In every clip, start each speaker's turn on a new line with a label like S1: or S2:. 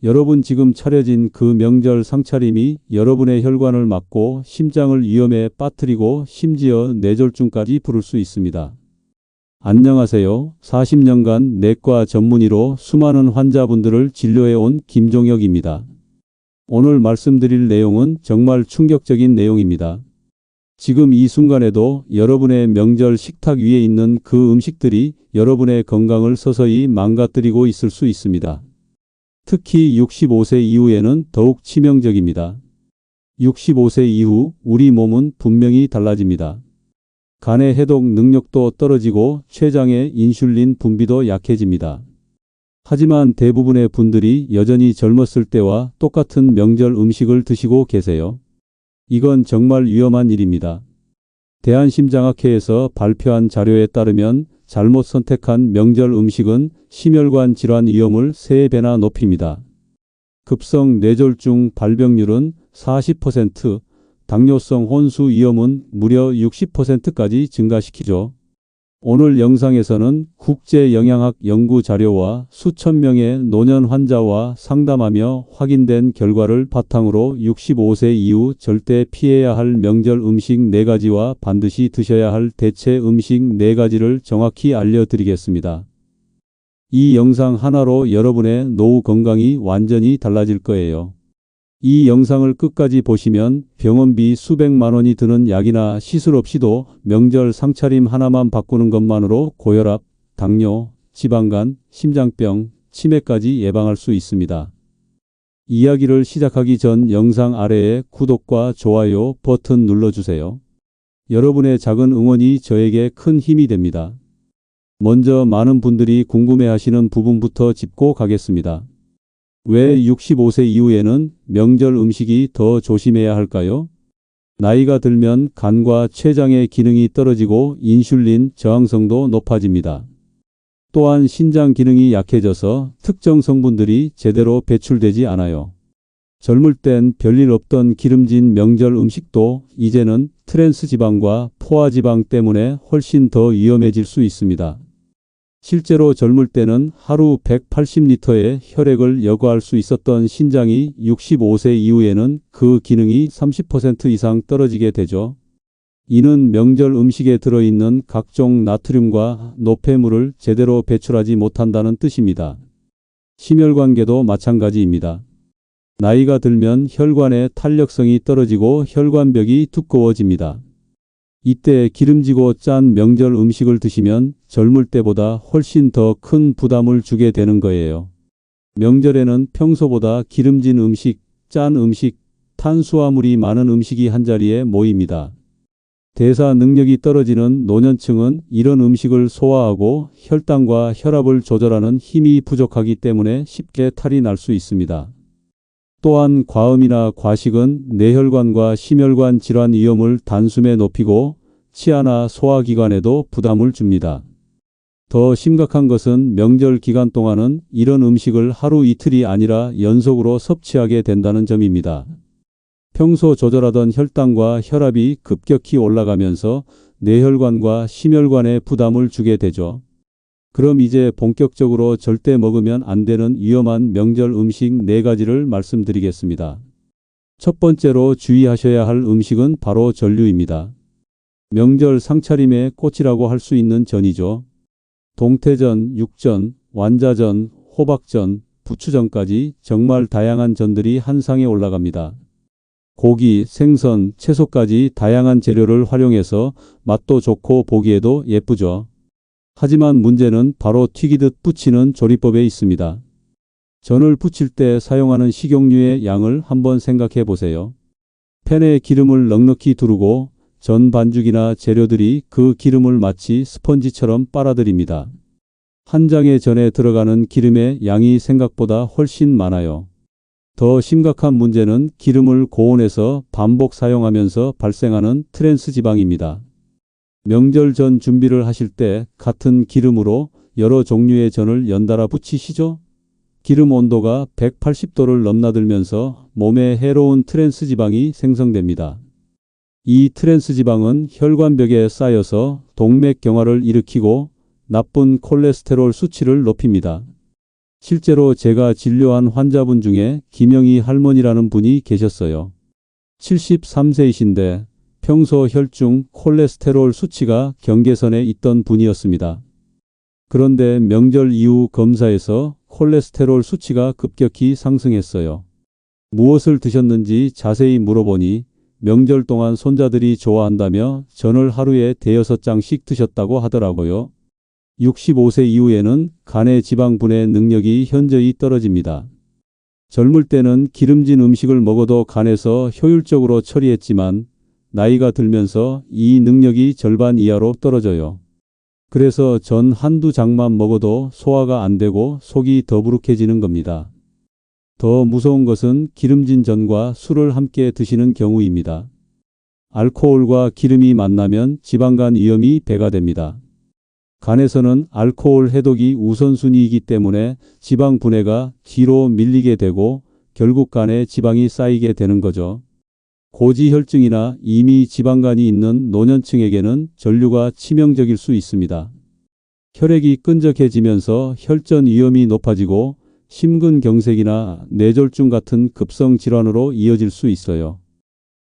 S1: 여러분 지금 차려진 그 명절 상차림이 여러분의 혈관을 막고 심장을 위험에 빠뜨리고 심지어 뇌졸중까지 부를 수 있습니다. 안녕하세요. 40년간 내과 전문의로 수많은 환자분들을 진료해온 김종혁입니다. 오늘 말씀드릴 내용은 정말 충격적인 내용입니다. 지금 이 순간에도 여러분의 명절 식탁 위에 있는 그 음식들이 여러분의 건강을 서서히 망가뜨리고 있을 수 있습니다. 특히 65세 이후에는 더욱 치명적입니다. 65세 이후 우리 몸은 분명히 달라집니다. 간의 해독 능력도 떨어지고 췌장의 인슐린 분비도 약해집니다. 하지만 대부분의 분들이 여전히 젊었을 때와 똑같은 명절 음식을 드시고 계세요. 이건 정말 위험한 일입니다. 대한심장학회에서 발표한 자료에 따르면 잘못 선택한 명절 음식은 심혈관 질환 위험을 3배나 높입니다. 급성 뇌졸중 발병률은 40%, 당뇨성 혼수 위험은 무려 60%까지 증가시키죠. 오늘 영상에서는 국제영양학 연구 자료와 수천 명의 노년 환자와 상담하며 확인된 결과를 바탕으로 65세 이후 절대 피해야 할 명절 음식 4가지와 반드시 드셔야 할 대체 음식 4가지를 정확히 알려드리겠습니다. 이 영상 하나로 여러분의 노후 건강이 완전히 달라질 거예요. 이 영상을 끝까지 보시면 병원비 수백만 원이 드는 약이나 시술 없이도 명절 상차림 하나만 바꾸는 것만으로 고혈압, 당뇨, 지방간, 심장병, 치매까지 예방할 수 있습니다. 이야기를 시작하기 전 영상 아래에 구독과 좋아요 버튼 눌러주세요. 여러분의 작은 응원이 저에게 큰 힘이 됩니다. 먼저 많은 분들이 궁금해하시는 부분부터 짚고 가겠습니다. 왜 65세 이후에는 명절 음식이 더 조심해야 할까요? 나이가 들면 간과 췌장의 기능이 떨어지고 인슐린 저항성도 높아집니다. 또한 신장 기능이 약해져서 특정 성분들이 제대로 배출되지 않아요. 젊을 땐 별일 없던 기름진 명절 음식도 이제는 트랜스 지방과 포화 지방 때문에 훨씬 더 위험해질 수 있습니다. 실제로 젊을 때는 하루 180리터의 혈액을 여과할 수 있었던 신장이 65세 이후에는 그 기능이 30% 이상 떨어지게 되죠. 이는 명절 음식에 들어있는 각종 나트륨과 노폐물을 제대로 배출하지 못한다는 뜻입니다. 심혈관계도 마찬가지입니다. 나이가 들면 혈관의 탄력성이 떨어지고 혈관벽이 두꺼워집니다. 이때 기름지고 짠 명절 음식을 드시면 젊을 때보다 훨씬 더 큰 부담을 주게 되는 거예요. 명절에는 평소보다 기름진 음식, 짠 음식, 탄수화물이 많은 음식이 한자리에 모입니다. 대사 능력이 떨어지는 노년층은 이런 음식을 소화하고 혈당과 혈압을 조절하는 힘이 부족하기 때문에 쉽게 탈이 날 수 있습니다. 또한 과음이나 과식은 뇌혈관과 심혈관 질환 위험을 단숨에 높이고 치아나 소화기관에도 부담을 줍니다. 더 심각한 것은 명절 기간 동안은 이런 음식을 하루 이틀이 아니라 연속으로 섭취하게 된다는 점입니다. 평소 조절하던 혈당과 혈압이 급격히 올라가면서 뇌혈관과 심혈관에 부담을 주게 되죠. 그럼 이제 본격적으로 절대 먹으면 안 되는 위험한 명절 음식 4가지를 말씀드리겠습니다. 첫 번째로 주의하셔야 할 음식은 바로 전류입니다. 명절 상차림의 꽃이라고 할 수 있는 전이죠. 동태전, 육전, 완자전, 호박전, 부추전까지 정말 다양한 전들이 한 상에 올라갑니다. 고기, 생선, 채소까지 다양한 재료를 활용해서 맛도 좋고 보기에도 예쁘죠. 하지만 문제는 바로 튀기듯 부치는 조리법에 있습니다. 전을 부칠 때 사용하는 식용유의 양을 한번 생각해 보세요. 팬에 기름을 넉넉히 두르고 전 반죽이나 재료들이 그 기름을 마치 스펀지처럼 빨아들입니다. 한 장의 전에 들어가는 기름의 양이 생각보다 훨씬 많아요. 더 심각한 문제는 기름을 고온에서 반복 사용하면서 발생하는 트랜스 지방입니다. 명절 전 준비를 하실 때 같은 기름으로 여러 종류의 전을 연달아 부치시죠? 기름 온도가 180도를 넘나들면서 몸에 해로운 트랜스 지방이 생성됩니다. 이 트랜스 지방은 혈관벽에 쌓여서 동맥경화를 일으키고 나쁜 콜레스테롤 수치를 높입니다. 실제로 제가 진료한 환자분 중에 김영희 할머니라는 분이 계셨어요. 73세이신데 평소 혈중 콜레스테롤 수치가 경계선에 있던 분이었습니다. 그런데 명절 이후 검사에서 콜레스테롤 수치가 급격히 상승했어요. 무엇을 드셨는지 자세히 물어보니 명절 동안 손자들이 좋아한다며 전을 하루에 5-6장씩 드셨다고 하더라고요. 65세 이후에는 간의 지방 분해 능력이 현저히 떨어집니다. 젊을 때는 기름진 음식을 먹어도 간에서 효율적으로 처리했지만 나이가 들면서 이 능력이 절반 이하로 떨어져요. 그래서 전 한두 장만 먹어도 소화가 안 되고 속이 더부룩해지는 겁니다. 더 무서운 것은 기름진 전과 술을 함께 드시는 경우입니다. 알코올과 기름이 만나면 지방간 위험이 배가 됩니다. 간에서는 알코올 해독이 우선순위이기 때문에 지방 분해가 뒤로 밀리게 되고 결국 간에 지방이 쌓이게 되는 거죠. 고지혈증이나 이미 지방간이 있는 노년층에게는 전류가 치명적일 수 있습니다. 혈액이 끈적해지면서 혈전 위험이 높아지고 심근경색이나 뇌졸중 같은 급성 질환으로 이어질 수 있어요.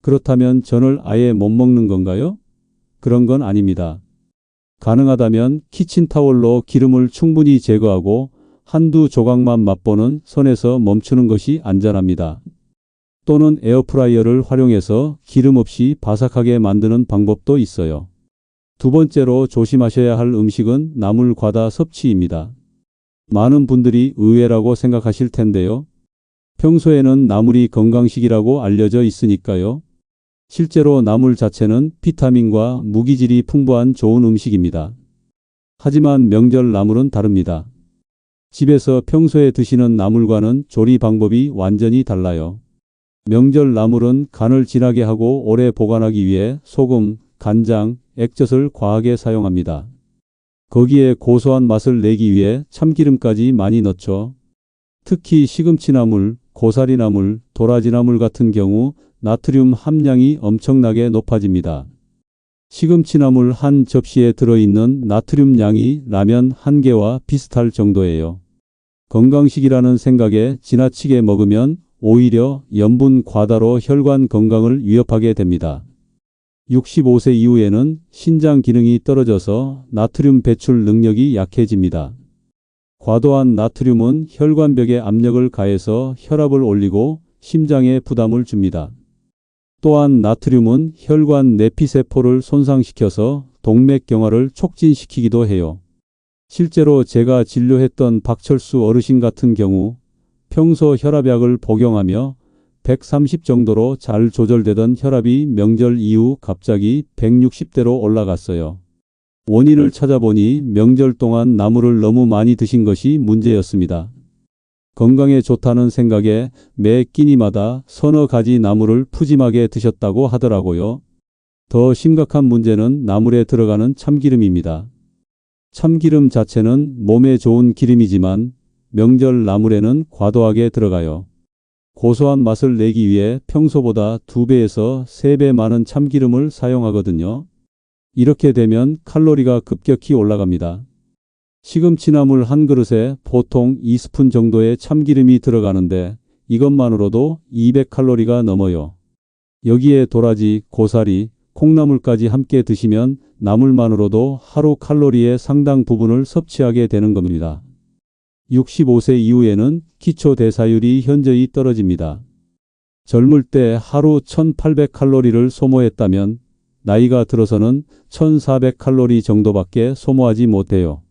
S1: 그렇다면 전을 아예 못 먹는 건가요? 그런 건 아닙니다. 가능하다면 키친타월로 기름을 충분히 제거하고 한두 조각만 맛보는 선에서 멈추는 것이 안전합니다. 또는 에어프라이어를 활용해서 기름 없이 바삭하게 만드는 방법도 있어요. 두 번째로 조심하셔야 할 음식은 나물 과다 섭취입니다. 많은 분들이 의외라고 생각하실 텐데요. 평소에는 나물이 건강식이라고 알려져 있으니까요. 실제로 나물 자체는 비타민과 무기질이 풍부한 좋은 음식입니다. 하지만 명절 나물은 다릅니다. 집에서 평소에 드시는 나물과는 조리 방법이 완전히 달라요. 명절 나물은 간을 진하게 하고 오래 보관하기 위해 소금, 간장, 액젓을 과하게 사용합니다. 거기에 고소한 맛을 내기 위해 참기름까지 많이 넣죠. 특히 시금치나물, 고사리나물, 도라지나물 같은 경우 나트륨 함량이 엄청나게 높아집니다. 시금치나물 한 접시에 들어있는 나트륨 양이 라면 한 개와 비슷할 정도예요. 건강식이라는 생각에 지나치게 먹으면 오히려 염분 과다로 혈관 건강을 위협하게 됩니다. 65세 이후에는 신장 기능이 떨어져서 나트륨 배출 능력이 약해집니다. 과도한 나트륨은 혈관벽에 압력을 가해서 혈압을 올리고 심장에 부담을 줍니다. 또한 나트륨은 혈관 내피세포를 손상시켜서 동맥경화를 촉진시키기도 해요. 실제로 제가 진료했던 박철수 어르신 같은 경우 평소 혈압약을 복용하며 130 정도로 잘 조절되던 혈압이 명절 이후 갑자기 160대로 올라갔어요. 원인을 찾아보니 명절 동안 나물을 너무 많이 드신 것이 문제였습니다. 건강에 좋다는 생각에 매 끼니마다 서너 가지 나물을 푸짐하게 드셨다고 하더라고요. 더 심각한 문제는 나물에 들어가는 참기름입니다. 참기름 자체는 몸에 좋은 기름이지만 명절 나물에는 과도하게 들어가요. 고소한 맛을 내기 위해 평소보다 2배에서 3배 많은 참기름을 사용하거든요. 이렇게 되면 칼로리가 급격히 올라갑니다. 시금치나물 한 그릇에 보통 2스푼 정도의 참기름이 들어가는데 이것만으로도 200칼로리가 넘어요. 여기에 도라지, 고사리, 콩나물까지 함께 드시면 나물만으로도 하루 칼로리의 상당 부분을 섭취하게 되는 겁니다. 65세 이후에는 기초 대사율이 현저히 떨어집니다. 젊을 때 하루 1800칼로리를 소모했다면 나이가 들어서는 1400칼로리 정도밖에 소모하지 못해요.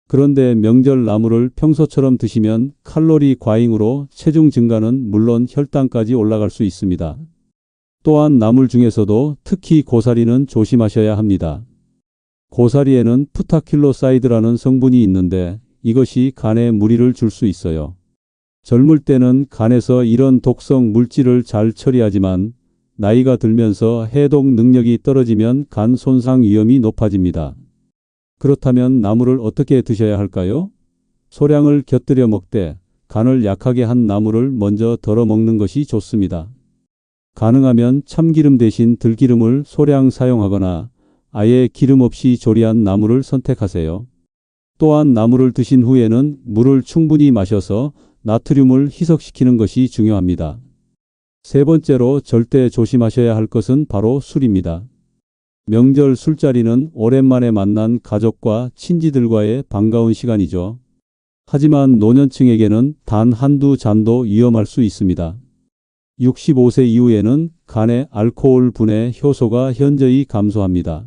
S1: 그런데 명절 나물을 평소처럼 드시면 칼로리 과잉으로 체중 증가는 물론 혈당까지 올라갈 수 있습니다. 또한 나물 중에서도 특히 고사리는 조심하셔야 합니다. 고사리에는 프타킬로사이드라는 성분이 있는데 이것이 간에 무리를 줄 수 있어요. 젊을 때는 간에서 이런 독성 물질을 잘 처리하지만 나이가 들면서 해독 능력이 떨어지면 간 손상 위험이 높아집니다. 그렇다면 나물을 어떻게 드셔야 할까요? 소량을 곁들여 먹되 간을 약하게 한 나물을 먼저 덜어 먹는 것이 좋습니다. 가능하면 참기름 대신 들기름을 소량 사용하거나 아예 기름 없이 조리한 나물을 선택하세요. 또한 나물을 드신 후에는 물을 충분히 마셔서 나트륨을 희석시키는 것이 중요합니다. 세 번째로 절대 조심하셔야 할 것은 바로 술입니다. 명절 술자리는 오랜만에 만난 가족과 친지들과의 반가운 시간이죠. 하지만 노년층에게는 단 한두 잔도 위험할 수 있습니다. 65세 이후에는 간의 알코올 분해 효소가 현저히 감소합니다.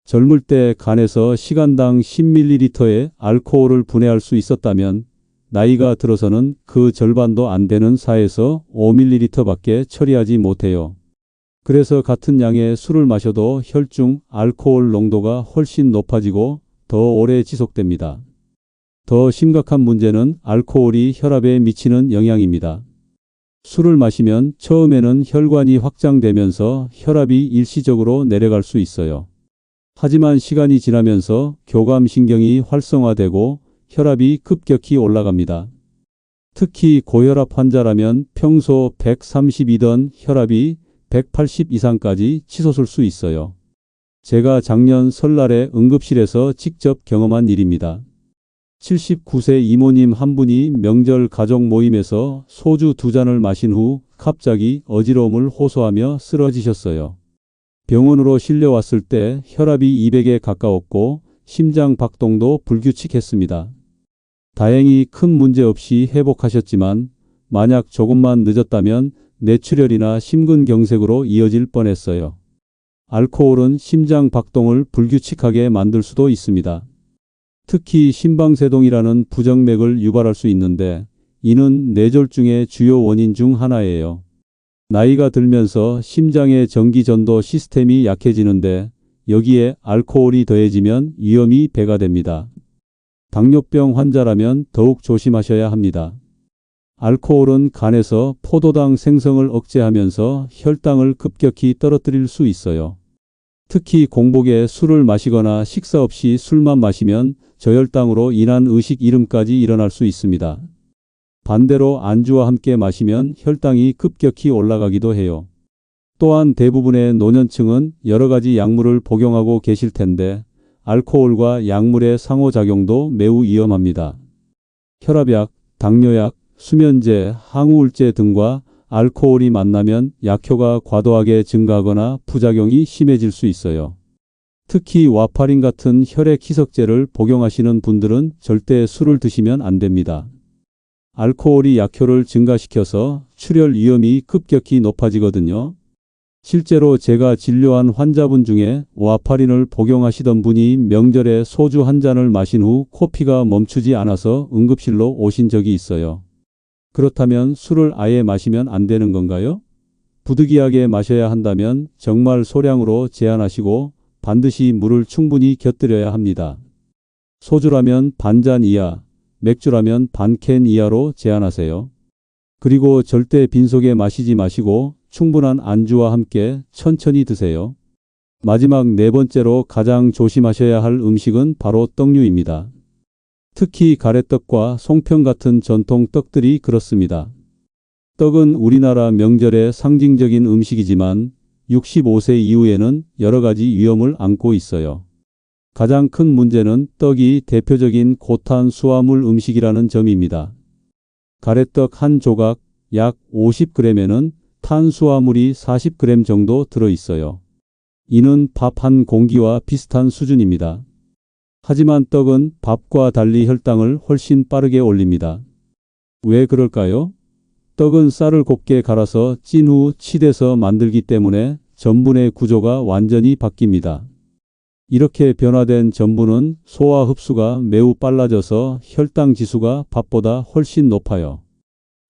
S1: 젊을 때 간에서 시간당 10ml의 알코올을 분해할 수 있었다면 나이가 들어서는 그 절반도 안 되는 4에서 5ml밖에 처리하지 못해요. 그래서 같은 양의 술을 마셔도 혈중 알코올 농도가 훨씬 높아지고 더 오래 지속됩니다. 더 심각한 문제는 알코올이 혈압에 미치는 영향입니다. 술을 마시면 처음에는 혈관이 확장되면서 혈압이 일시적으로 내려갈 수 있어요. 하지만 시간이 지나면서 교감신경이 활성화되고 혈압이 급격히 올라갑니다. 특히 고혈압 환자라면 평소 132던 혈압이 180 이상까지 치솟을 수 있어요. 제가 작년 설날에 응급실에서 직접 경험한 일입니다. 79세 이모님 한 분이 명절 가족 모임에서 소주 2잔을 마신 후 갑자기 어지러움을 호소하며 쓰러지셨어요. 병원으로 실려왔을 때 혈압이 200에 가까웠고 심장 박동도 불규칙했습니다. 다행히 큰 문제 없이 회복하셨지만 만약 조금만 늦었다면 뇌출혈이나 심근경색으로 이어질 뻔했어요. 알코올은 심장 박동을 불규칙하게 만들 수도 있습니다. 특히 심방세동이라는 부정맥을 유발할 수 있는데 이는 뇌졸중의 주요 원인 중 하나예요. 나이가 들면서 심장의 전기전도 시스템이 약해지는데 여기에 알코올이 더해지면 위험이 배가 됩니다. 당뇨병 환자라면 더욱 조심하셔야 합니다. 알코올은 간에서 포도당 생성을 억제하면서 혈당을 급격히 떨어뜨릴 수 있어요. 특히 공복에 술을 마시거나 식사 없이 술만 마시면 저혈당으로 인한 의식 잃음까지 일어날 수 있습니다. 반대로 안주와 함께 마시면 혈당이 급격히 올라가기도 해요. 또한 대부분의 노년층은 여러 가지 약물을 복용하고 계실 텐데 알코올과 약물의 상호작용도 매우 위험합니다. 혈압약, 당뇨약, 수면제, 항우울제 등과 알코올이 만나면 약효가 과도하게 증가하거나 부작용이 심해질 수 있어요. 특히 와파린 같은 혈액 희석제를 복용하시는 분들은 절대 술을 드시면 안 됩니다. 알코올이 약효를 증가시켜서 출혈 위험이 급격히 높아지거든요. 실제로 제가 진료한 환자분 중에 와파린을 복용하시던 분이 명절에 소주 한 잔을 마신 후 코피가 멈추지 않아서 응급실로 오신 적이 있어요. 그렇다면 술을 아예 마시면 안 되는 건가요? 부득이하게 마셔야 한다면 정말 소량으로 제한하시고 반드시 물을 충분히 곁들여야 합니다. 소주라면 반잔 이하, 맥주라면 반캔 이하로 제한하세요. 그리고 절대 빈속에 마시지 마시고 충분한 안주와 함께 천천히 드세요. 마지막 네 번째로 가장 조심하셔야 할 음식은 바로 떡류입니다. 특히 가래떡과 송편 같은 전통 떡들이 그렇습니다. 떡은 우리나라 명절의 상징적인 음식이지만 65세 이후에는 여러 가지 위험을 안고 있어요. 가장 큰 문제는 떡이 대표적인 고탄수화물 음식이라는 점입니다. 가래떡 한 조각 약 50g에는 탄수화물이 40g 정도 들어있어요. 이는 밥 한 공기와 비슷한 수준입니다. 하지만 떡은 밥과 달리 혈당을 훨씬 빠르게 올립니다. 왜 그럴까요? 떡은 쌀을 곱게 갈아서 찐 후 치대서 만들기 때문에 전분의 구조가 완전히 바뀝니다. 이렇게 변화된 전분은 소화 흡수가 매우 빨라져서 혈당 지수가 밥보다 훨씬 높아요.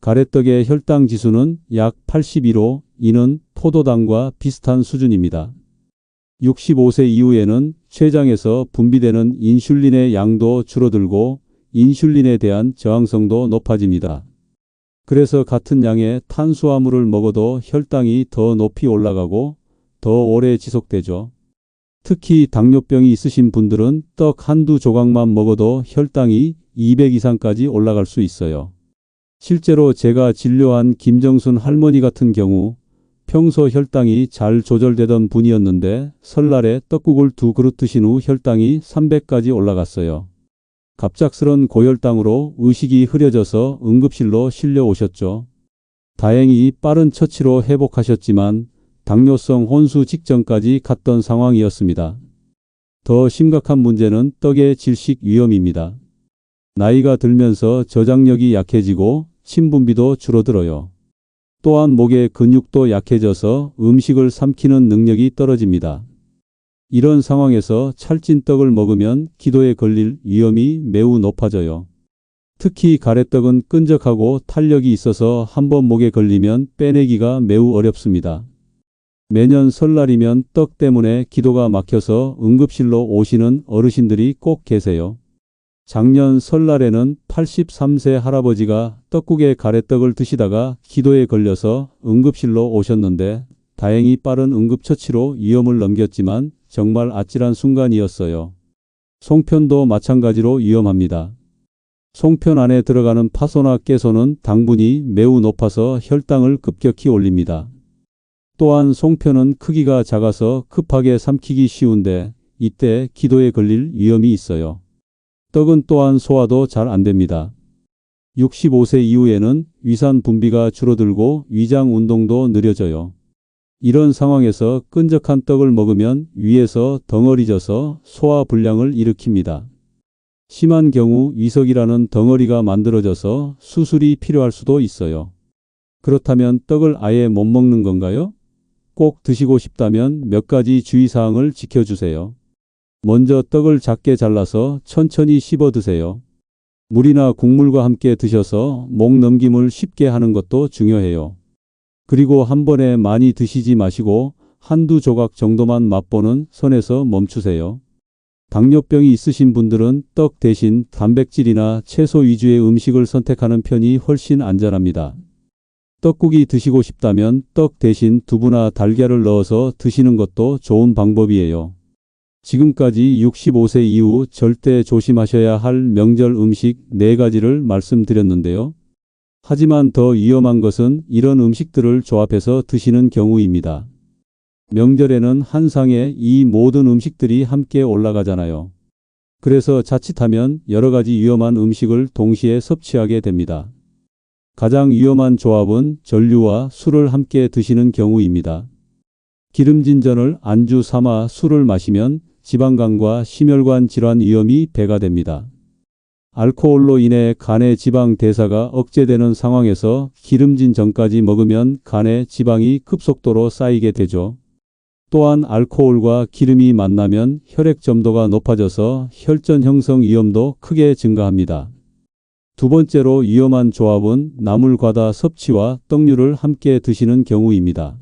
S1: 가래떡의 혈당 지수는 약 82로 이는 포도당과 비슷한 수준입니다. 65세 이후에는 췌장에서 분비되는 인슐린의 양도 줄어들고 인슐린에 대한 저항성도 높아집니다. 그래서 같은 양의 탄수화물을 먹어도 혈당이 더 높이 올라가고 더 오래 지속되죠. 특히 당뇨병이 있으신 분들은 떡 한두 조각만 먹어도 혈당이 200 이상까지 올라갈 수 있어요. 실제로 제가 진료한 김정순 할머니 같은 경우 평소 혈당이 잘 조절되던 분이었는데 설날에 떡국을 2그릇 드신 후 혈당이 300까지 올라갔어요. 갑작스런 고혈당으로 의식이 흐려져서 응급실로 실려오셨죠. 다행히 빠른 처치로 회복하셨지만 당뇨성 혼수 직전까지 갔던 상황이었습니다. 더 심각한 문제는 떡의 질식 위험입니다. 나이가 들면서 저장력이 약해지고 침분비도 줄어들어요. 또한 목의 근육도 약해져서 음식을 삼키는 능력이 떨어집니다. 이런 상황에서 찰진 떡을 먹으면 기도에 걸릴 위험이 매우 높아져요. 특히 가래떡은 끈적하고 탄력이 있어서 한번 목에 걸리면 빼내기가 매우 어렵습니다. 매년 설날이면 떡 때문에 기도가 막혀서 응급실로 오시는 어르신들이 꼭 계세요. 작년 설날에는 83세 할아버지가 떡국에 가래떡을 드시다가 기도에 걸려서 응급실로 오셨는데 다행히 빠른 응급처치로 위험을 넘겼지만 정말 아찔한 순간이었어요. 송편도 마찬가지로 위험합니다. 송편 안에 들어가는 파소나 깨소는 당분이 매우 높아서 혈당을 급격히 올립니다. 또한 송편은 크기가 작아서 급하게 삼키기 쉬운데 이때 기도에 걸릴 위험이 있어요. 떡은 또한 소화도 잘 안 됩니다. 65세 이후에는 위산 분비가 줄어들고 위장 운동도 느려져요. 이런 상황에서 끈적한 떡을 먹으면 위에서 덩어리 져서 소화 불량을 일으킵니다. 심한 경우 위석이라는 덩어리가 만들어져서 수술이 필요할 수도 있어요. 그렇다면 떡을 아예 못 먹는 건가요? 꼭 드시고 싶다면 몇 가지 주의사항을 지켜주세요. 먼저 떡을 작게 잘라서 천천히 씹어 드세요. 물이나 국물과 함께 드셔서 목 넘김을 쉽게 하는 것도 중요해요. 그리고 한 번에 많이 드시지 마시고 한두 조각 정도만 맛보는 선에서 멈추세요. 당뇨병이 있으신 분들은 떡 대신 단백질이나 채소 위주의 음식을 선택하는 편이 훨씬 안전합니다. 떡국이 드시고 싶다면 떡 대신 두부나 달걀을 넣어서 드시는 것도 좋은 방법이에요. 지금까지 65세 이후 절대 조심하셔야 할 명절 음식 4가지를 말씀드렸는데요. 하지만 더 위험한 것은 이런 음식들을 조합해서 드시는 경우입니다. 명절에는 한 상에 이 모든 음식들이 함께 올라가잖아요. 그래서 자칫하면 여러 가지 위험한 음식을 동시에 섭취하게 됩니다. 가장 위험한 조합은 전류와 술을 함께 드시는 경우입니다. 기름진 전을 안주 삼아 술을 마시면 지방간과 심혈관 질환 위험이 배가 됩니다. 알코올로 인해 간의 지방 대사가 억제되는 상황에서 기름진 전까지 먹으면 간에 지방이 급속도로 쌓이게 되죠. 또한 알코올과 기름이 만나면 혈액 점도가 높아져서 혈전 형성 위험도 크게 증가합니다. 두 번째로 위험한 조합은 나물 과다 섭취와 떡류를 함께 드시는 경우입니다.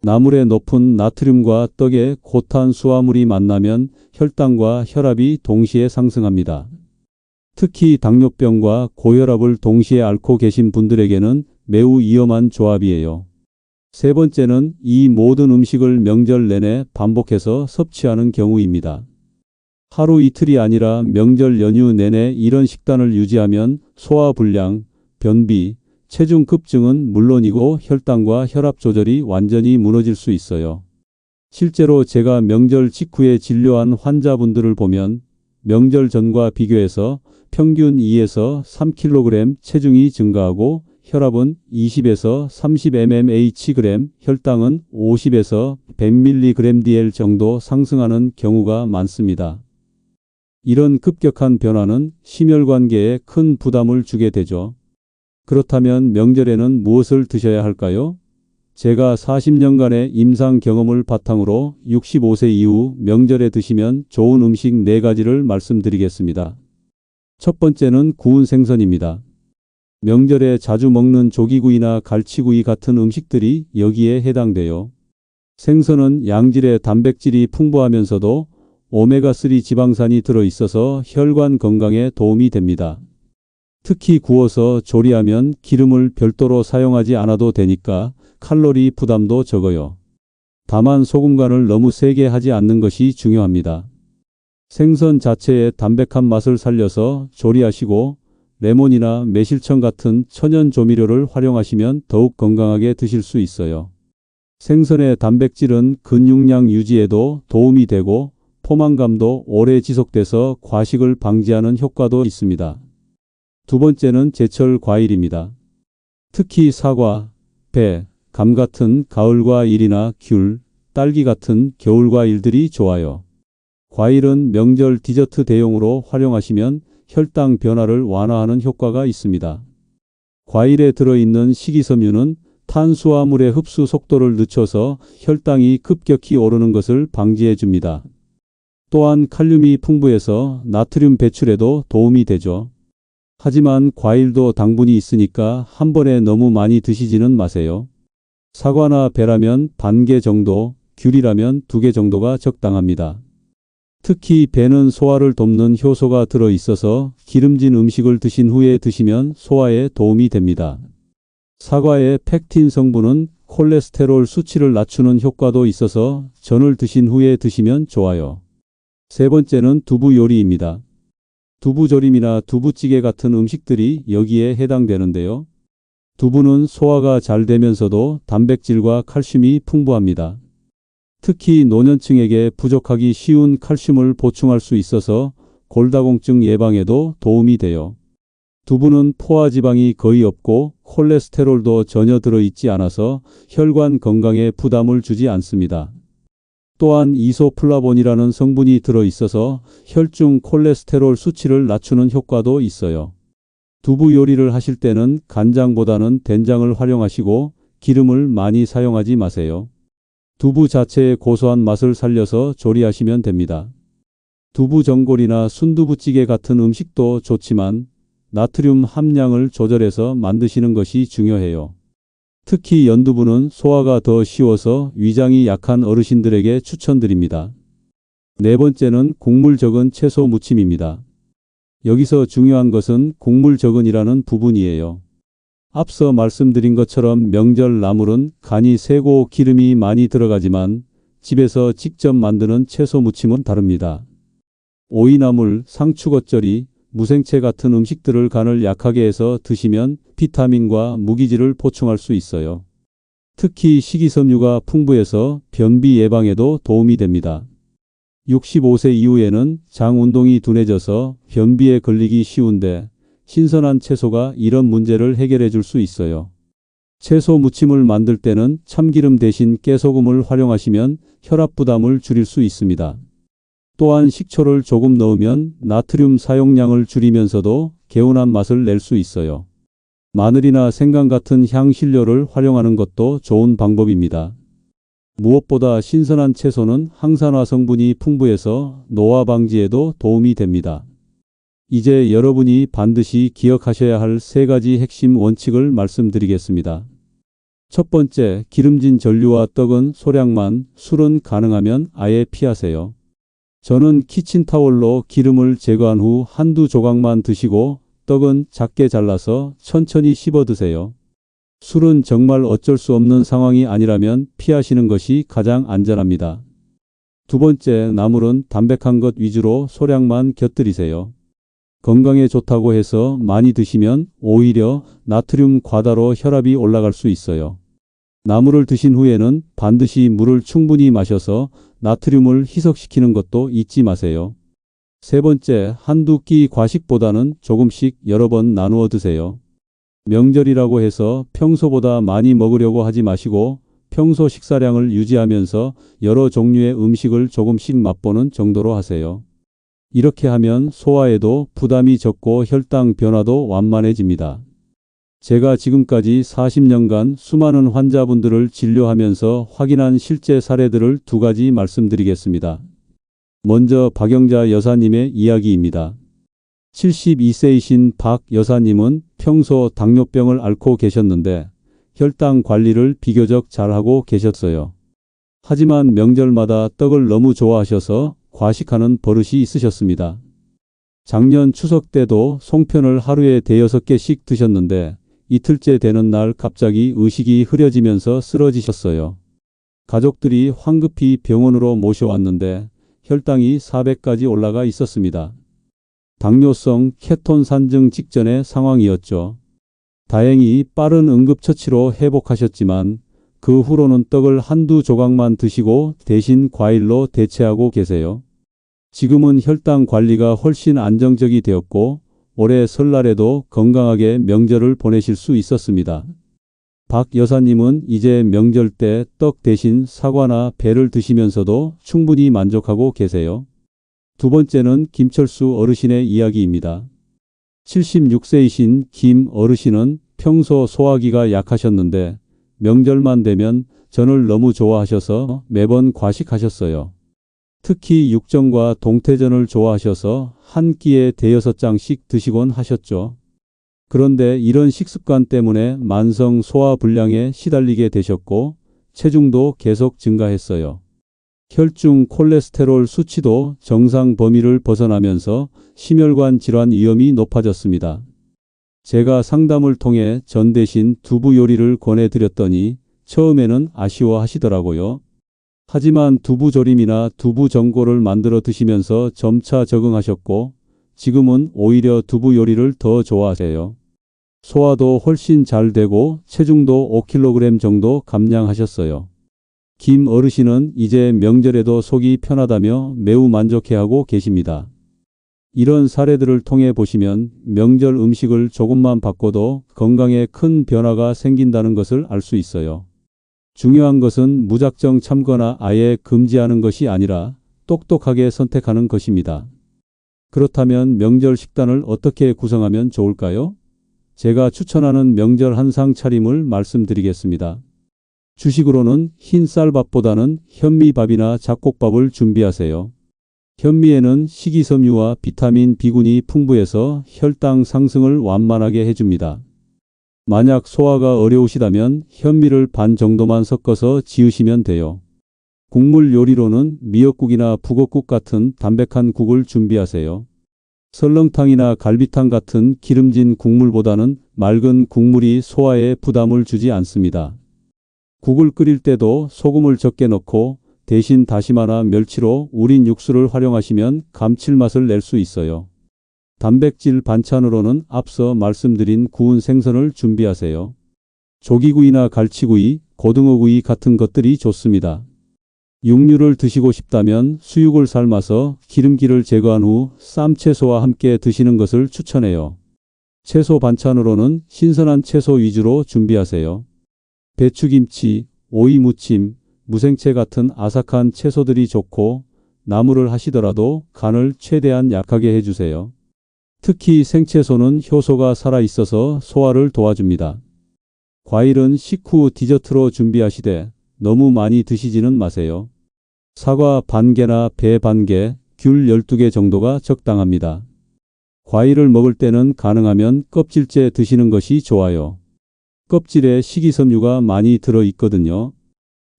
S1: 나물의 높은 나트륨과 떡의 고탄 수화물이 만나면 혈당과 혈압이 동시에 상승합니다. 특히 당뇨병과 고혈압을 동시에 앓고 계신 분들에게는 매우 위험한 조합이에요. 세 번째는 이 모든 음식을 명절 내내 반복해서 섭취하는 경우입니다. 하루 이틀이 아니라 명절 연휴 내내 이런 식단을 유지하면 소화불량, 변비, 체중 급증은 물론이고 혈당과 혈압 조절이 완전히 무너질 수 있어요. 실제로 제가 명절 직후에 진료한 환자분들을 보면 명절 전과 비교해서 평균 2에서 3kg 체중이 증가하고 혈압은 20에서 30mmHg, 혈당은 50에서 100mg/dl 정도 상승하는 경우가 많습니다. 이런 급격한 변화는 심혈관계에 큰 부담을 주게 되죠. 그렇다면 명절에는 무엇을 드셔야 할까요? 제가 40년간의 임상 경험을 바탕으로 65세 이후 명절에 드시면 좋은 음식 4가지를 말씀드리겠습니다. 첫 번째는 구운 생선입니다. 명절에 자주 먹는 조기구이나 갈치구이 같은 음식들이 여기에 해당돼요. 생선은 양질의 단백질이 풍부하면서도 오메가3 지방산이 들어있어서 혈관 건강에 도움이 됩니다. 특히 구워서 조리하면 기름을 별도로 사용하지 않아도 되니까 칼로리 부담도 적어요. 다만 소금 간을 너무 세게 하지 않는 것이 중요합니다. 생선 자체의 담백한 맛을 살려서 조리하시고 레몬이나 매실청 같은 천연 조미료를 활용하시면 더욱 건강하게 드실 수 있어요. 생선의 단백질은 근육량 유지에도 도움이 되고 포만감도 오래 지속돼서 과식을 방지하는 효과도 있습니다. 두 번째는 제철 과일입니다. 특히 사과, 배, 감 같은 가을 과일이나 귤, 딸기 같은 겨울 과일들이 좋아요. 과일은 명절 디저트 대용으로 활용하시면 혈당 변화를 완화하는 효과가 있습니다. 과일에 들어있는 식이섬유는 탄수화물의 흡수 속도를 늦춰서 혈당이 급격히 오르는 것을 방지해 줍니다. 또한 칼륨이 풍부해서 나트륨 배출에도 도움이 되죠. 하지만 과일도 당분이 있으니까 한 번에 너무 많이 드시지는 마세요. 사과나 배라면 반 개 정도, 귤이라면 2개 정도가 적당합니다. 특히 배는 소화를 돕는 효소가 들어 있어서 기름진 음식을 드신 후에 드시면 소화에 도움이 됩니다. 사과의 펙틴 성분은 콜레스테롤 수치를 낮추는 효과도 있어서 전을 드신 후에 드시면 좋아요. 세 번째는 두부 요리입니다. 두부조림이나 두부찌개 같은 음식들이 여기에 해당되는데요. 두부는 소화가 잘 되면서도 단백질과 칼슘이 풍부합니다. 특히 노년층에게 부족하기 쉬운 칼슘을 보충할 수 있어서 골다공증 예방에도 도움이 돼요. 두부는 포화지방이 거의 없고 콜레스테롤도 전혀 들어있지 않아서 혈관 건강에 부담을 주지 않습니다. 또한 이소플라본이라는 성분이 들어있어서 혈중 콜레스테롤 수치를 낮추는 효과도 있어요. 두부 요리를 하실 때는 간장보다는 된장을 활용하시고 기름을 많이 사용하지 마세요. 두부 자체의 고소한 맛을 살려서 조리하시면 됩니다. 두부 전골이나 순두부찌개 같은 음식도 좋지만 나트륨 함량을 조절해서 만드시는 것이 중요해요. 특히 연두부는 소화가 더 쉬워서 위장이 약한 어르신들에게 추천드립니다. 네 번째는 국물 적은 채소 무침입니다. 여기서 중요한 것은 국물 적은이라는 부분이에요. 앞서 말씀드린 것처럼 명절 나물은 간이 세고 기름이 많이 들어가지만 집에서 직접 만드는 채소 무침은 다릅니다. 오이나물, 상추 겉절이, 무생채 같은 음식들을 간을 약하게 해서 드시면 비타민과 무기질을 보충할 수 있어요. 특히 식이섬유가 풍부해서 변비 예방에도 도움이 됩니다. 65세 이후에는 장 운동이 둔해져서 변비에 걸리기 쉬운데 신선한 채소가 이런 문제를 해결해 줄 수 있어요. 채소 무침을 만들 때는 참기름 대신 깨소금을 활용하시면 혈압 부담을 줄일 수 있습니다. 또한 식초를 조금 넣으면 나트륨 사용량을 줄이면서도 개운한 맛을 낼 수 있어요. 마늘이나 생강 같은 향신료를 활용하는 것도 좋은 방법입니다. 무엇보다 신선한 채소는 항산화 성분이 풍부해서 노화 방지에도 도움이 됩니다. 이제 여러분이 반드시 기억하셔야 할 3가지 핵심 원칙을 말씀드리겠습니다. 첫 번째, 기름진 전류와 떡은 소량만, 술은 가능하면 아예 피하세요. 저는 키친타월로 기름을 제거한 후 한두 조각만 드시고 떡은 작게 잘라서 천천히 씹어 드세요. 술은 정말 어쩔 수 없는 상황이 아니라면 피하시는 것이 가장 안전합니다. 두 번째, 나물은 담백한 것 위주로 소량만 곁들이세요. 건강에 좋다고 해서 많이 드시면 오히려 나트륨 과다로 혈압이 올라갈 수 있어요. 나물을 드신 후에는 반드시 물을 충분히 마셔서 나트륨을 희석시키는 것도 잊지 마세요. 세 번째, 한두 끼 과식보다는 조금씩 여러 번 나누어 드세요. 명절이라고 해서 평소보다 많이 먹으려고 하지 마시고 평소 식사량을 유지하면서 여러 종류의 음식을 조금씩 맛보는 정도로 하세요. 이렇게 하면 소화에도 부담이 적고 혈당 변화도 완만해집니다. 제가 지금까지 40년간 수많은 환자분들을 진료하면서 확인한 실제 사례들을 2가지 말씀드리겠습니다. 먼저 박영자 여사님의 이야기입니다. 72세이신 박 여사님은 평소 당뇨병을 앓고 계셨는데 혈당 관리를 비교적 잘하고 계셨어요. 하지만 명절마다 떡을 너무 좋아하셔서 과식하는 버릇이 있으셨습니다. 작년 추석 때도 송편을 하루에 5-6개씩 드셨는데 이틀째 되는 날 갑자기 의식이 흐려지면서 쓰러지셨어요. 가족들이 황급히 병원으로 모셔왔는데 혈당이 400까지 올라가 있었습니다. 당뇨성 케톤 산증 직전의 상황이었죠. 다행히 빠른 응급처치로 회복하셨지만 그 후로는 떡을 한두 조각만 드시고 대신 과일로 대체하고 계세요. 지금은 혈당 관리가 훨씬 안정적이 되었고 올해 설날에도 건강하게 명절을 보내실 수 있었습니다. 박 여사님은 이제 명절 때 떡 대신 사과나 배를 드시면서도 충분히 만족하고 계세요. 두 번째는 김철수 어르신의 이야기입니다. 76세이신 김 어르신은 평소 소화기가 약하셨는데 명절만 되면 전을 너무 좋아하셔서 매번 과식하셨어요. 특히 육전과 동태전을 좋아하셔서 한 끼에 대여섯 장씩 드시곤 하셨죠. 그런데 이런 식습관 때문에 만성 소화불량에 시달리게 되셨고 체중도 계속 증가했어요. 혈중 콜레스테롤 수치도 정상 범위를 벗어나면서 심혈관 질환 위험이 높아졌습니다. 제가 상담을 통해 전 대신 두부 요리를 권해드렸더니 처음에는 아쉬워하시더라고요. 하지만 두부조림이나 두부전골을 만들어 드시면서 점차 적응하셨고 지금은 오히려 두부 요리를 더 좋아하세요. 소화도 훨씬 잘 되고 체중도 5kg 정도 감량하셨어요. 김 어르신은 이제 명절에도 속이 편하다며 매우 만족해하고 계십니다. 이런 사례들을 통해 보시면 명절 음식을 조금만 바꿔도 건강에 큰 변화가 생긴다는 것을 알 수 있어요. 중요한 것은 무작정 참거나 아예 금지하는 것이 아니라 똑똑하게 선택하는 것입니다. 그렇다면 명절 식단을 어떻게 구성하면 좋을까요? 제가 추천하는 명절 한상 차림을 말씀드리겠습니다. 주식으로는 흰 쌀밥보다는 현미밥이나 잡곡밥을 준비하세요. 현미에는 식이섬유와 비타민 B군이 풍부해서 혈당 상승을 완만하게 해줍니다. 만약 소화가 어려우시다면 현미를 반 정도만 섞어서 지으시면 돼요. 국물 요리로는 미역국이나 북엇국 같은 담백한 국을 준비하세요. 설렁탕이나 갈비탕 같은 기름진 국물보다는 맑은 국물이 소화에 부담을 주지 않습니다. 국을 끓일 때도 소금을 적게 넣고 대신 다시마나 멸치로 우린 육수를 활용하시면 감칠맛을 낼 수 있어요. 단백질 반찬으로는 앞서 말씀드린 구운 생선을 준비하세요. 조기구이나 갈치구이, 고등어구이 같은 것들이 좋습니다. 육류를 드시고 싶다면 수육을 삶아서 기름기를 제거한 후 쌈채소와 함께 드시는 것을 추천해요. 채소 반찬으로는 신선한 채소 위주로 준비하세요. 배추김치, 오이무침, 무생채 같은 아삭한 채소들이 좋고 나물을 하시더라도 간을 최대한 약하게 해주세요. 특히 생채소는 효소가 살아있어서 소화를 도와줍니다. 과일은 식후 디저트로 준비하시되 너무 많이 드시지는 마세요. 사과 반개나 배 반개, 귤 12개 정도가 적당합니다. 과일을 먹을 때는 가능하면 껍질째 드시는 것이 좋아요. 껍질에 식이섬유가 많이 들어 있거든요.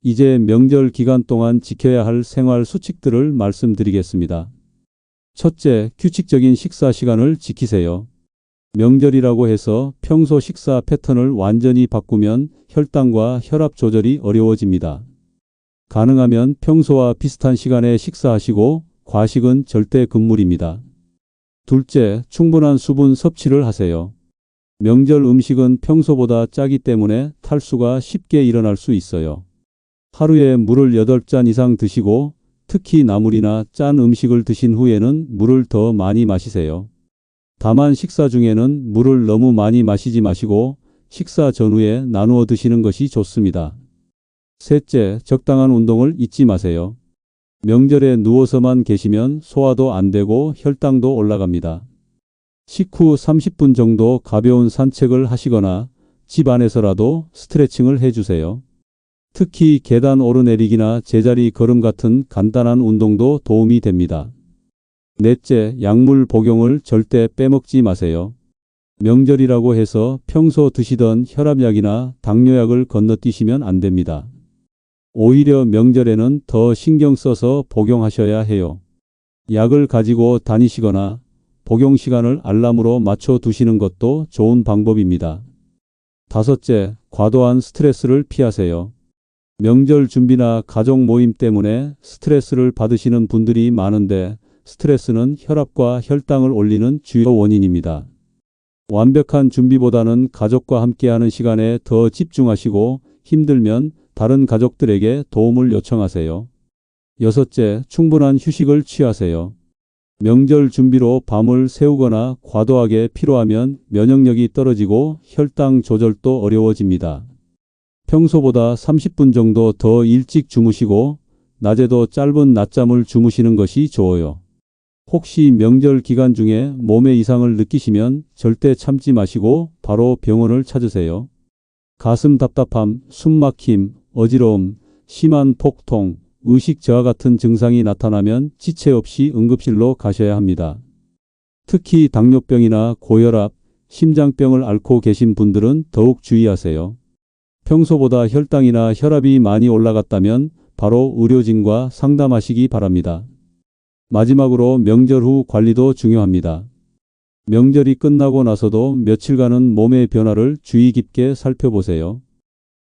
S1: 이제 명절 기간 동안 지켜야 할 생활 수칙들을 말씀드리겠습니다. 첫째, 규칙적인 식사 시간을 지키세요. 명절이라고 해서 평소 식사 패턴을 완전히 바꾸면 혈당과 혈압 조절이 어려워집니다. 가능하면 평소와 비슷한 시간에 식사하시고 과식은 절대 금물입니다. 둘째, 충분한 수분 섭취를 하세요. 명절 음식은 평소보다 짜기 때문에 탈수가 쉽게 일어날 수 있어요. 하루에 물을 8잔 이상 드시고 특히 나물이나 짠 음식을 드신 후에는 물을 더 많이 마시세요. 다만 식사 중에는 물을 너무 많이 마시지 마시고 식사 전후에 나누어 드시는 것이 좋습니다. 셋째, 적당한 운동을 잊지 마세요. 명절에 누워서만 계시면 소화도 안 되고 혈당도 올라갑니다. 식후 30분 정도 가벼운 산책을 하시거나 집 안에서라도 스트레칭을 해주세요. 특히 계단 오르내리기나 제자리 걸음 같은 간단한 운동도 도움이 됩니다. 넷째, 약물 복용을 절대 빼먹지 마세요. 명절이라고 해서 평소 드시던 혈압약이나 당뇨약을 건너뛰시면 안 됩니다. 오히려 명절에는 더 신경 써서 복용하셔야 해요. 약을 가지고 다니시거나 복용 시간을 알람으로 맞춰 두시는 것도 좋은 방법입니다. 다섯째, 과도한 스트레스를 피하세요. 명절 준비나 가족 모임 때문에 스트레스를 받으시는 분들이 많은데 스트레스는 혈압과 혈당을 올리는 주요 원인입니다. 완벽한 준비보다는 가족과 함께하는 시간에 더 집중하시고 힘들면 다른 가족들에게 도움을 요청하세요. 여섯째, 충분한 휴식을 취하세요. 명절 준비로 밤을 새우거나 과도하게 피로하면 면역력이 떨어지고 혈당 조절도 어려워집니다. 평소보다 30분 정도 더 일찍 주무시고 낮에도 짧은 낮잠을 주무시는 것이 좋아요. 혹시 명절 기간 중에 몸에 이상을 느끼시면 절대 참지 마시고 바로 병원을 찾으세요. 가슴 답답함, 숨막힘, 어지러움, 심한 복통, 의식 저하 같은 증상이 나타나면 지체 없이 응급실로 가셔야 합니다. 특히 당뇨병이나 고혈압, 심장병을 앓고 계신 분들은 더욱 주의하세요. 평소보다 혈당이나 혈압이 많이 올라갔다면 바로 의료진과 상담하시기 바랍니다. 마지막으로 명절 후 관리도 중요합니다. 명절이 끝나고 나서도 며칠간은 몸의 변화를 주의 깊게 살펴보세요.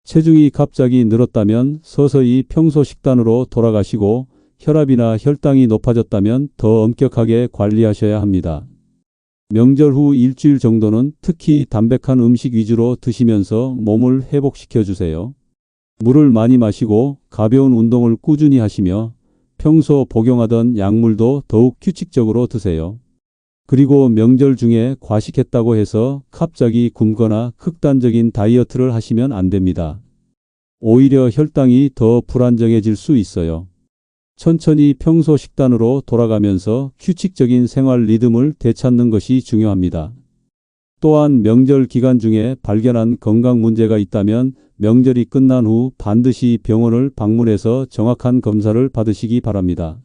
S1: 체중이 갑자기 늘었다면 서서히 평소 식단으로 돌아가시고 혈압이나 혈당이 높아졌다면 더 엄격하게 관리하셔야 합니다. 명절 후 일주일 정도는 특히 담백한 음식 위주로 드시면서 몸을 회복시켜 주세요. 물을 많이 마시고 가벼운 운동을 꾸준히 하시며 평소 복용하던 약물도 더욱 규칙적으로 드세요. 그리고 명절 중에 과식했다고 해서 갑자기 굶거나 극단적인 다이어트를 하시면 안 됩니다. 오히려 혈당이 더 불안정해질 수 있어요. 천천히 평소 식단으로 돌아가면서 규칙적인 생활 리듬을 되찾는 것이 중요합니다. 또한 명절 기간 중에 발견한 건강 문제가 있다면 명절이 끝난 후 반드시 병원을 방문해서 정확한 검사를 받으시기 바랍니다.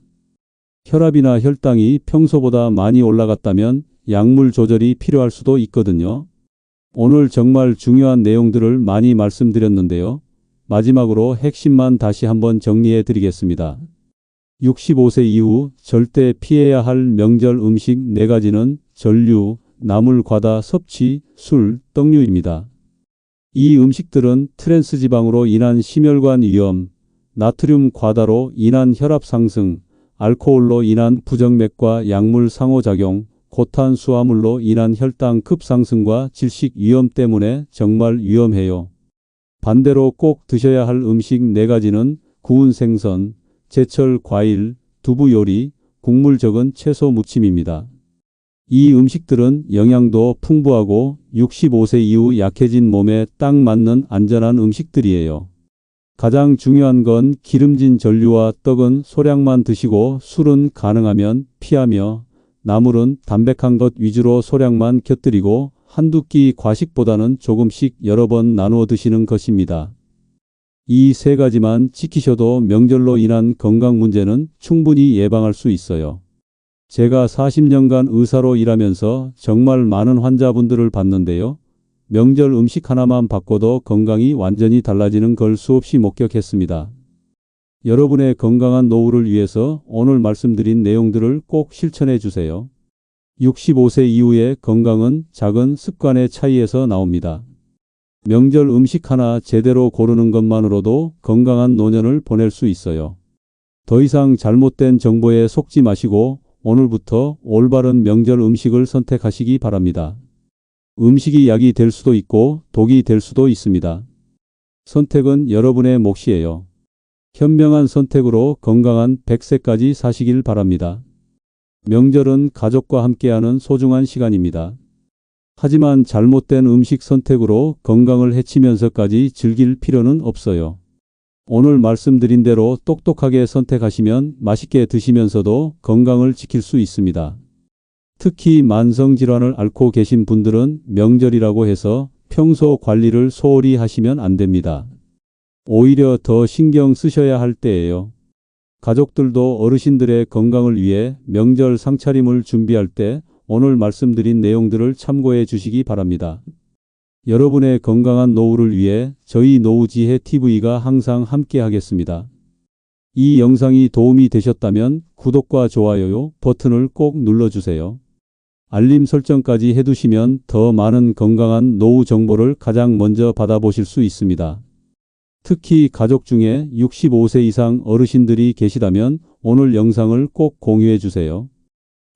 S1: 혈압이나 혈당이 평소보다 많이 올라갔다면 약물 조절이 필요할 수도 있거든요. 오늘 정말 중요한 내용들을 많이 말씀드렸는데요. 마지막으로 핵심만 다시 한번 정리해 드리겠습니다. 65세 이후 절대 피해야 할 명절 음식 4가지는 전류, 나물 과다 섭취, 술, 떡류입니다. 이 음식들은 트랜스 지방으로 인한 심혈관 위염, 나트륨 과다로 인한 혈압 상승, 알코올로 인한 부정맥과 약물 상호작용, 고탄수화물로 인한 혈당 급상승과 질식 위험 때문에 정말 위험해요. 반대로 꼭 드셔야 할 음식 4가지는 구운 생선, 제철 과일, 두부 요리, 국물 적은 채소 무침입니다. 이 음식들은 영양도 풍부하고 65세 이후 약해진 몸에 딱 맞는 안전한 음식들이에요. 가장 중요한 건 기름진 전류와 떡은 소량만 드시고 술은 가능하면 피하며 나물은 담백한 것 위주로 소량만 곁들이고 한두 끼 과식보다는 조금씩 여러 번 나누어 드시는 것입니다. 이 3가지만 지키셔도 명절로 인한 건강 문제는 충분히 예방할 수 있어요. 제가 40년간 의사로 일하면서 정말 많은 환자분들을 봤는데요. 명절 음식 하나만 바꿔도 건강이 완전히 달라지는 걸 수없이 목격했습니다. 여러분의 건강한 노후를 위해서 오늘 말씀드린 내용들을 꼭 실천해 주세요. 65세 이후의 건강은 작은 습관의 차이에서 나옵니다. 명절 음식 하나 제대로 고르는 것만으로도 건강한 노년을 보낼 수 있어요. 더 이상 잘못된 정보에 속지 마시고 오늘부터 올바른 명절 음식을 선택하시기 바랍니다. 음식이 약이 될 수도 있고 독이 될 수도 있습니다. 선택은 여러분의 몫이에요. 현명한 선택으로 건강한 100세까지 사시길 바랍니다. 명절은 가족과 함께하는 소중한 시간입니다. 하지만 잘못된 음식 선택으로 건강을 해치면서까지 즐길 필요는 없어요. 오늘 말씀드린 대로 똑똑하게 선택하시면 맛있게 드시면서도 건강을 지킬 수 있습니다. 특히 만성질환을 앓고 계신 분들은 명절이라고 해서 평소 관리를 소홀히 하시면 안 됩니다. 오히려 더 신경 쓰셔야 할 때예요. 가족들도 어르신들의 건강을 위해 명절 상차림을 준비할 때 오늘 말씀드린 내용들을 참고해 주시기 바랍니다. 여러분의 건강한 노후를 위해 저희 노후지혜 TV가 항상 함께 하겠습니다. 이 영상이 도움이 되셨다면 구독과 좋아요 버튼을 꼭 눌러주세요. 알림 설정까지 해두시면 더 많은 건강한 노후 정보를 가장 먼저 받아보실 수 있습니다. 특히 가족 중에 65세 이상 어르신들이 계시다면 오늘 영상을 꼭 공유해 주세요.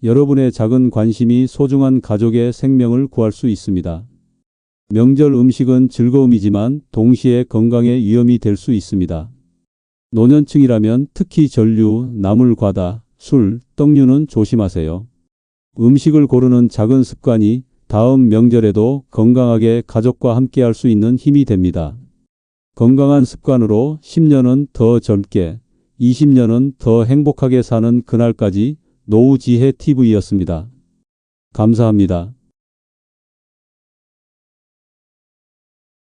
S1: 여러분의 작은 관심이 소중한 가족의 생명을 구할 수 있습니다. 명절 음식은 즐거움이지만 동시에 건강에 위험이 될 수 있습니다. 노년층이라면 특히 전류, 나물 과다, 술, 떡류는 조심하세요. 음식을 고르는 작은 습관이 다음 명절에도 건강하게 가족과 함께 할 수 있는 힘이 됩니다. 건강한 습관으로 10년은 더 젊게, 20년은 더 행복하게 사는 그날까지 노후지혜 TV였습니다. 감사합니다.